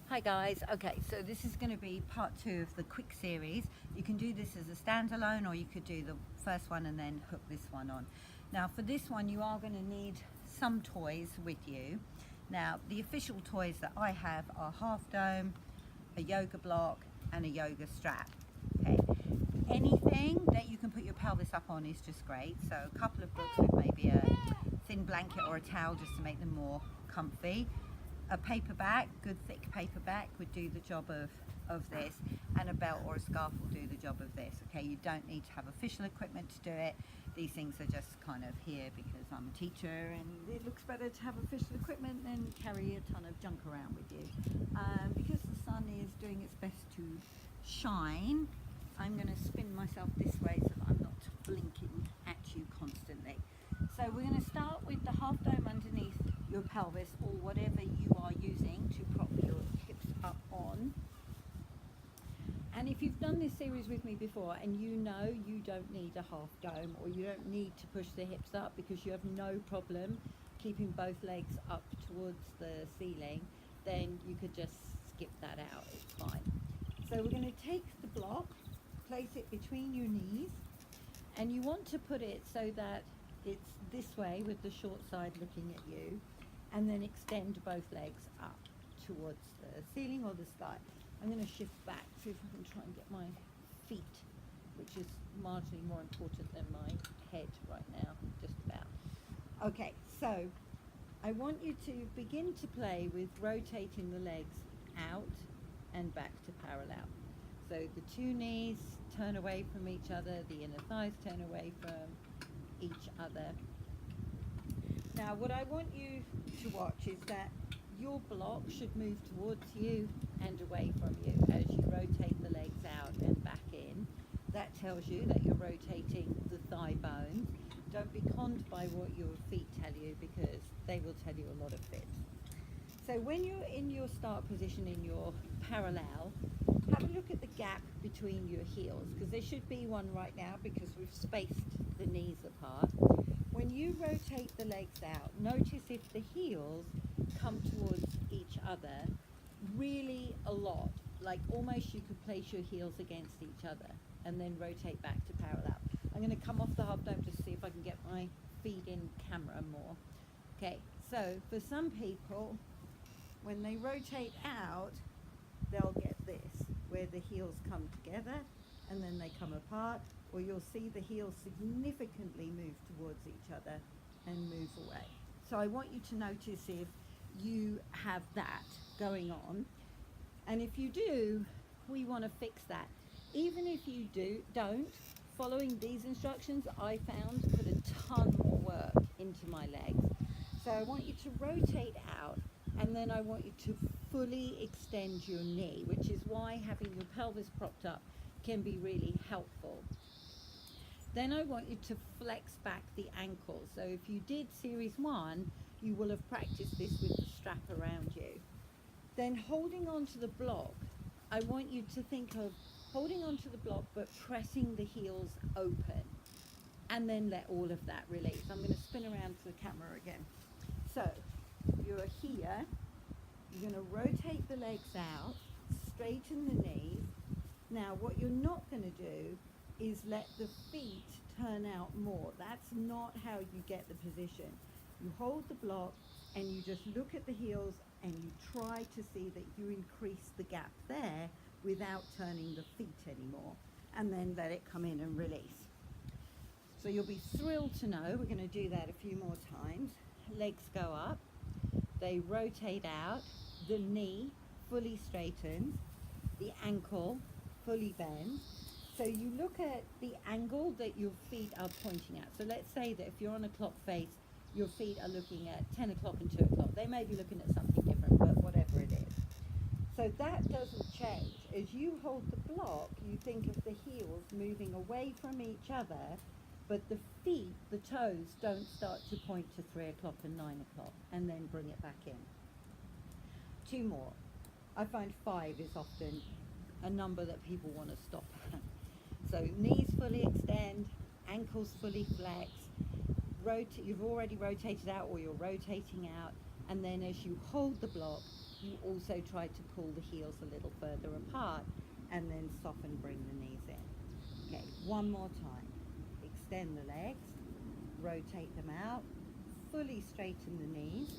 Hi guys, okay, so this is going to be part 2 of the quick series. You can do this as a standalone, or you could do the first one and then hook this one on. Now for this one you are going to need some toys with you. Now the official toys that I have are half dome, a yoga block and a yoga strap. Okay, anything that you can put your pelvis up on is just great. So a couple of books with maybe a thin blanket or a towel just to make them more comfy. A paperback, good thick paperback would do the job of this, and a belt or a scarf will do the job of this. Okay, you don't need to have official equipment to do it. These things are just kind of here because I'm a teacher and it looks better to have official equipment than carry a ton of junk around with you. Because the sun is doing its best to shine, I'm going to spin myself this way so that I'm not blinking at you constantly. So we're going to start with the half dome underneath your pelvis, or whatever you are using to prop your hips up on. And if you've done this series with me before and you know you don't need a half dome, or you don't need to push the hips up because you have no problem keeping both legs up towards the ceiling, then you could just skip that out, it's fine. So we're going to take the block, place it between your knees, and you want to put it so that it's this way with the short side looking at you, and then extend both legs up towards the ceiling or the sky. I'm going to shift back, see if I can try and get my feet, which is marginally more important than my head right now, just about. Okay, so I want you to begin to play with rotating the legs out and back to parallel. So the two knees turn away from each other, the inner thighs turn away from each other. Now what I want you to watch is that your block should move towards you and away from you as you rotate the legs out and back in. That tells you that you're rotating the thigh bones. Don't be conned by what your feet tell you, because they will tell you a lot of fibs. So when you're in your start position in your parallel, have a look at the gap between your heels, because there should be one right now because we've spaced the knees apart. When you rotate the legs out, notice if the heels come towards each other really a lot, like almost you could place your heels against each other and then rotate back to parallel. I'm going to come off the half dome to see if I can get my feet in camera more. Okay, so for some people, when they rotate out, they'll get this, where the heels come together and then they come apart, or you'll see the heels significantly move towards each other and move away. So I want you to notice if you have that going on, and if you do, we want to fix that. Even if you don't, following these instructions I found put a ton more work into my legs. So I want you to rotate out, and then I want you to fully extend your knee, which is why having your pelvis propped up can be really helpful. Then I want you to flex back the ankle. So if you did series 1, you will have practiced this with the strap around you. Then holding onto the block, I want you to think of holding onto the block but pressing the heels open, and then let all of that release. I'm going to spin around to the camera again. So you're here, you're going to rotate the legs out, straighten the knees. Now what you're not going to do is let the feet turn out more. That's not how you get the position. You hold the block and you just look at the heels and you try to see that you increase the gap there without turning the feet anymore, and then let it come in and release. So you'll be thrilled to know we're going to do that a few more times. Legs go up, they rotate out, the knee fully straightens, the ankle fully bends. So you look at the angle that your feet are pointing at. So let's say that if you're on a clock face, your feet are looking at 10 o'clock and 2 o'clock. They may be looking at something different, but whatever it is. So that doesn't change. As you hold the block, you think of the heels moving away from each other, but the feet, the toes, don't start to point to 3 o'clock and 9 o'clock, and then bring it back in. 2 more. I find 5 is often a number that people want to stop at. So knees fully extend, ankles fully flex, you've already rotated out or you're rotating out, and then as you hold the block, You also try to pull the heels a little further apart and then soften, bring the knees in. Okay, one more time. Extend the legs, rotate them out, fully straighten the knees,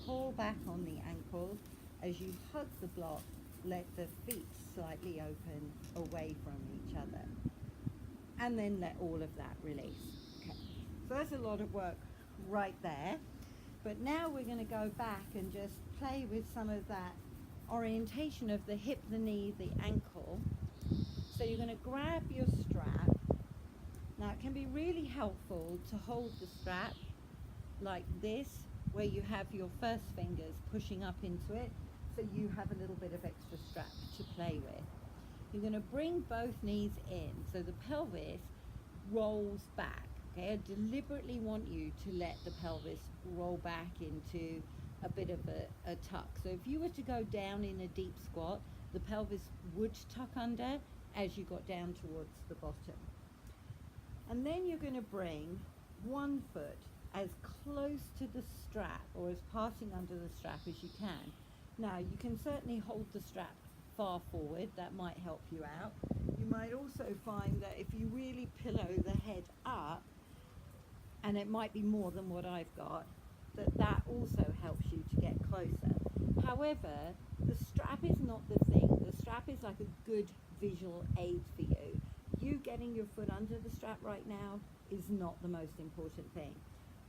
pull back on the ankles. As you hug the block, let the feet slightly open away from each other. And then let all of that release. Okay, so that's a lot of work right there. But now we're going to go back and just play with some of that orientation of the hip, the knee, the ankle. So you're going to grab your strap. Now it can be really helpful to hold the strap like this, where you have your first fingers pushing up into it, so you have a little bit of extra strap to play with. You're going to bring both knees in, so the pelvis rolls back. Okay, I deliberately want you to let the pelvis roll back into a bit of a tuck. So if you were to go down in a deep squat, the pelvis would tuck under as you got down towards the bottom. And then you're going to bring one foot as close to the strap, or as passing under the strap as you can. Now you can certainly hold the strap far forward, that might help you out. You might also find that if you really pillow the head up, and it might be more than what I've got, that also helps you to get closer. However, the strap is not the thing. The strap is like a good visual aid for you. You getting your foot under the strap right now is not the most important thing.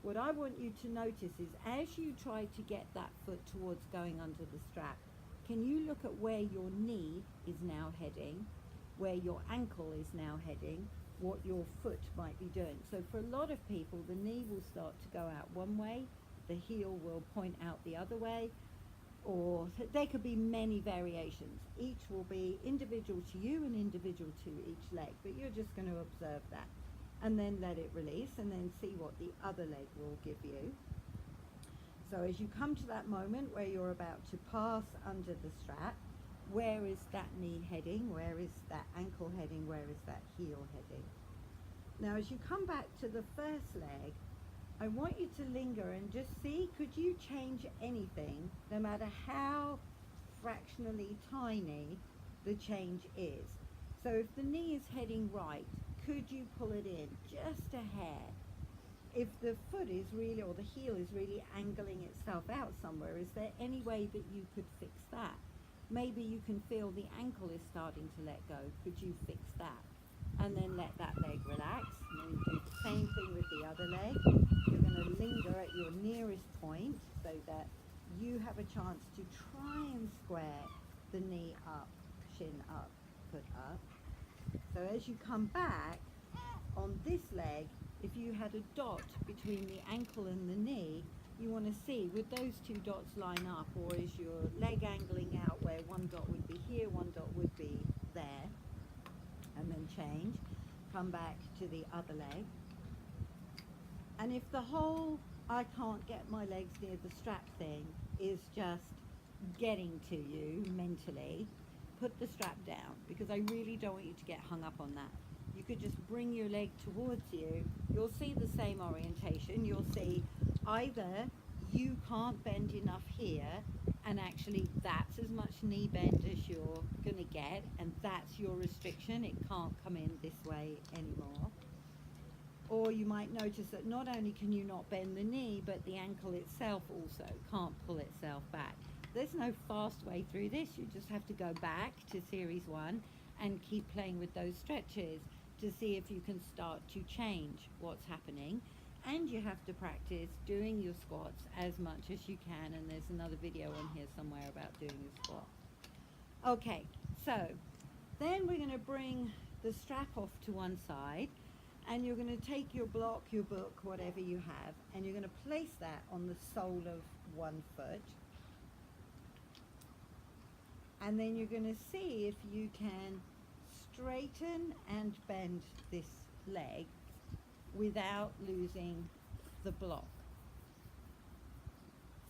What I want you to notice is, as you try to get that foot towards going under the strap, can you look at where your knee is now heading, where your ankle is now heading, what your foot might be doing? So for a lot of people, the knee will start to go out one way, the heel will point out the other way, or there could be many variations. Each will be individual to you and individual to each leg, but you're just going to observe that. And then let it release, and then see what the other leg will give you. So as you come to that moment where you're about to pass under the strap, where is that knee heading? Where is that ankle heading? Where is that heel heading? Now as you come back to the first leg, I want you to linger and just see, could you change anything, no matter how fractionally tiny the change is? So if the knee is heading right, could you pull it in just a hair? If the foot is really, or the heel is really angling itself out somewhere, is there any way that you could fix that? Maybe you can feel the ankle is starting to let go. Could you fix that? And then let that leg relax. And then do the same thing with the other leg. You're going to linger at your nearest point so that you have a chance to try and square the knee up, shin up, foot up. So as you come back on this leg, if you had a dot between the ankle and the knee, you want to see, would those two dots line up, or is your leg angling out where one dot would be here, one dot would be there? And then change, come back to the other leg. And if the whole I can't get my legs near the strap thing is just getting to you mentally, put the strap down, because I really don't want you to get hung up on that. You could just bring your leg towards you. You'll see the same orientation. You'll see either you can't bend enough here, and actually that's as much knee bend as you're going to get, and that's your restriction. It can't come in this way anymore. Or you might notice that not only can you not bend the knee, but the ankle itself also can't pull itself back. There's no fast way through this. You just have to go back to series 1 and keep playing with those stretches to see if you can start to change what's happening. And you have to practice doing your squats as much as you can, and there's another video on here somewhere about doing your squat. Okay, so then we're going to bring the strap off to one side, and you're going to take your block, your book, whatever you have, and you're going to place that on the sole of one foot. And then you're going to see if you can straighten and bend this leg without losing the block.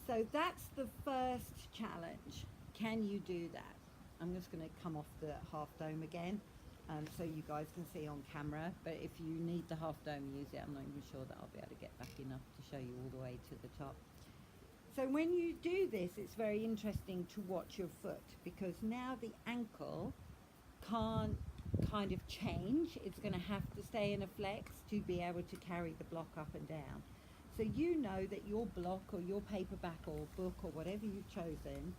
So that's the first challenge. Can you do that? I'm just going to come off the half dome again so you guys can see on camera, but if you need the half dome, use it. I'm not even sure that I'll be able to get back enough to show you all the way to the top. So when you do this, it's very interesting to watch your foot, because now the ankle can't kind of change. It's going to have to stay in a flex to be able to carry the block up and down. So you know that your block or your paperback or book or whatever you've chosen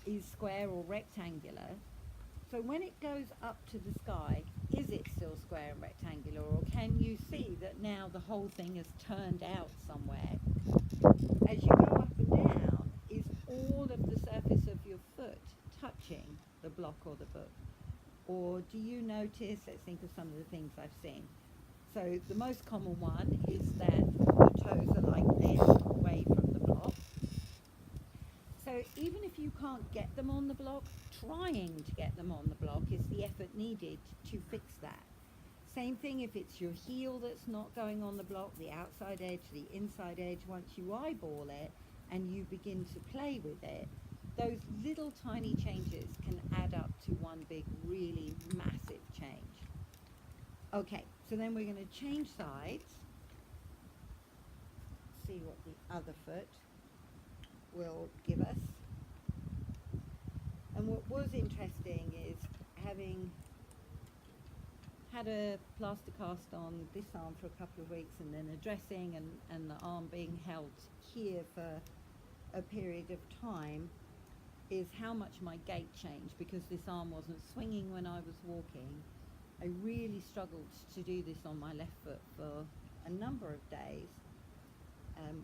is square or rectangular. So when it goes up to the sky, is it still square and rectangular, or can you see that now the whole thing has turned out somewhere? As you go up and down, is all of the surface of your foot touching the block or the book? Or do you notice, let's think of some of the things I've seen. So the most common one is that the toes are like this, away from the block. So even if you can't get them on the block, trying to get them on the block is the effort needed to fix that. Same thing if it's your heel that's not going on the block, the outside edge, the inside edge. Once you eyeball it and you begin to play with it, those little tiny changes can add up to one big, really massive change. Okay, so then we're going to change sides, see what the other foot will give us. And what was interesting is, having had a plaster cast on this arm for a couple of weeks and then a dressing and the arm being held here for a period of time, is how much my gait changed, because this arm wasn't swinging when I was walking. I really struggled to do this on my left foot for a number of days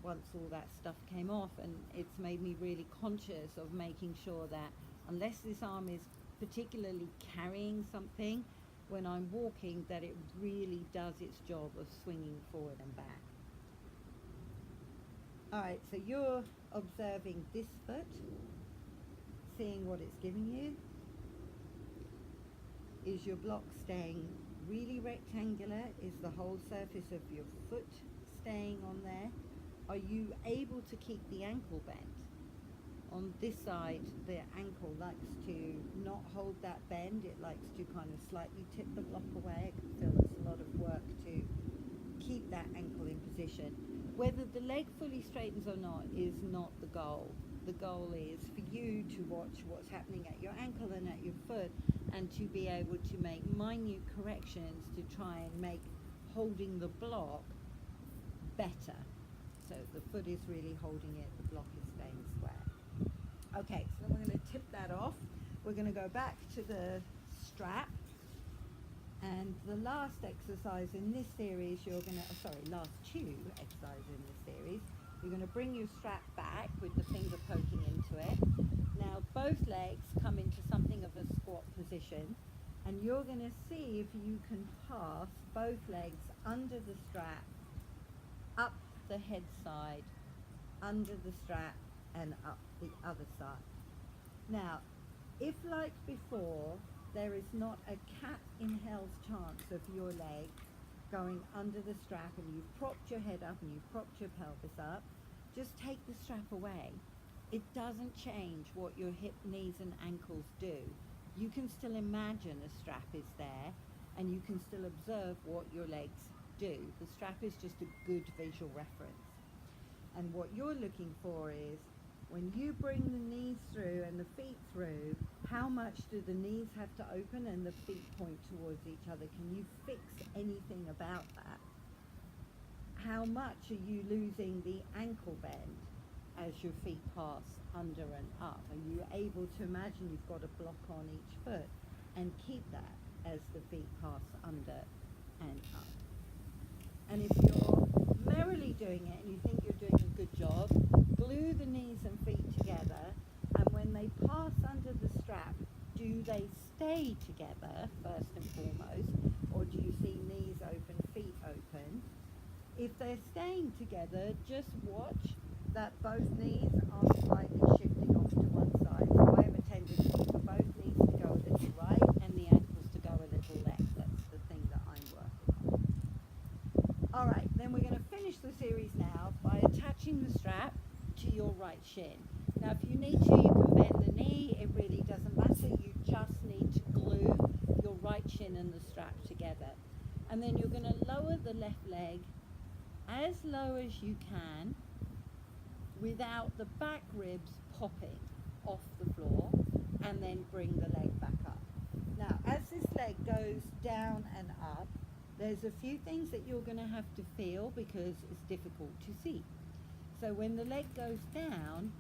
once all that stuff came off, and it's made me really conscious of making sure that unless this arm is particularly carrying something when I'm walking, that it really does its job of swinging forward and back. Alright, so you're observing this foot, seeing what it's giving you. Is your block staying really rectangular? Is the whole surface of your foot staying on there? Are you able to keep the ankle bent? On this side, the ankle likes to not hold that bend. It likes to kind of slightly tip the block away. I can feel it's a lot of work to keep that ankle in position. Whether the leg fully straightens or not is not the goal. The goal is for you to watch what's happening at your ankle and at your foot, and to be able to make minute corrections to try and make holding the block better. So the foot is really holding it, the block is staying square. Okay, so then we're going to tip that off. We're going to go back to the strap. And the last exercise in this series, last two exercises in this series, you're going to bring your strap back with the finger poking into it. Now both legs come into something of a squat position, and you're going to see if you can pass both legs under the strap, up the head side, under the strap, and up the other side. Now, if like before, there is not a cat in hell's chance of your leg going under the strap, and you've propped your head up and you've propped your pelvis up, just take the strap away. It doesn't change what your hip, knees and ankles do. You can still imagine a strap is there, and you can still observe what your legs do. The strap is just a good visual reference. And what you're looking for is, when you bring the knees through and the feet through, how much do the knees have to open and the feet point towards each other? Can you fix anything about that? How much are you losing the ankle bend as your feet pass under and up? Are you able to imagine you've got a block on each foot and keep that as the feet pass under and up? And if you're merrily doing it and you think you're doing a good job, glue the knees and feet together, and when they pass under the strap, do they stay together first and foremost, or do you see knees open, feet open? If they're staying together, just watch that both knees are slightly shifting off to one side. So I have a tendency for both knees to go a little right and the ankles to go a little left. That's the thing that I'm working on. Alright, then we're going to finish the series now by attaching the strap to your right shin. Now if you need to, you can bend the knee. It really doesn't matter. You just need to glue your right shin and the strap together. And then you're going to lower the left leg as low as you can without the back ribs popping off the floor, and then bring the leg back up. Now, as this leg goes down and up, there's a few things that you're going to have to feel because it's difficult to see. So when the leg goes down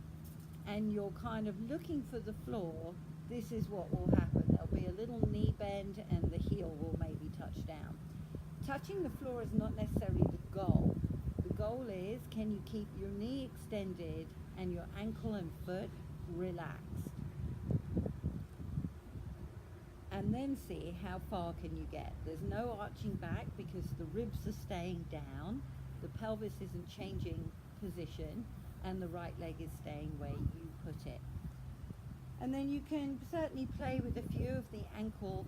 and you're kind of looking for the floor, this is what will happen. There'll be a little knee bend and the heel will maybe touch down. Touching the floor is not necessarily the goal. The goal is, can you keep your knee extended and your ankle and foot relaxed? And then see how far can you get. There's no arching back because the ribs are staying down, the pelvis isn't changing position, and the right leg is staying where you put it. And then you can certainly play with a few of the ankle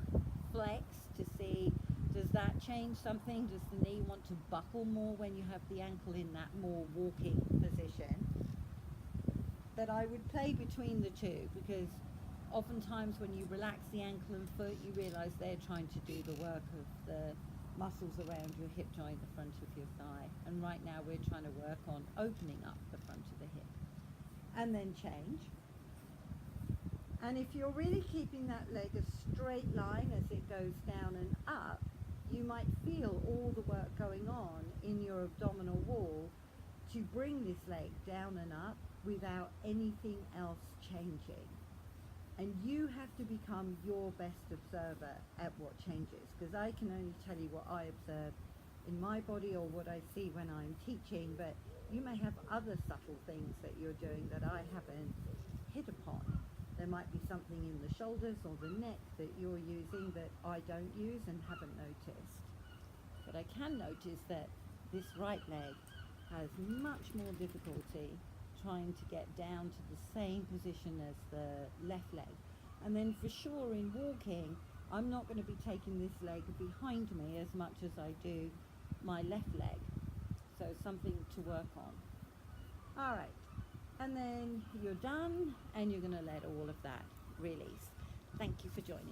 flex to see, does that change something? Does the knee want to buckle more when you have the ankle in that more walking position? But I would play between the two, because oftentimes when you relax the ankle and foot, you realize they're trying to do the work of the muscles around your hip joint, the front of your thigh. And right now we're trying to work on opening up the front of the hip. And then change. And if you're really keeping that leg a straight line as it goes down and up, you might feel all the work going on in your abdominal wall to bring this leg down and up without anything else changing. And you have to become your best observer at what changes, because I can only tell you what I observe in my body or what I see when I'm teaching, but you may have other subtle things that you're doing that I haven't hit upon. There might be something in the shoulders or the neck that you're using that I don't use and haven't noticed. But I can notice that this right leg has much more difficulty trying to get down to the same position as the left leg. And then for sure in walking, I'm not going to be taking this leg behind me as much as I do my left leg. So something to work on. All right. And then you're done and you're going to let all of that release. Thank you for joining.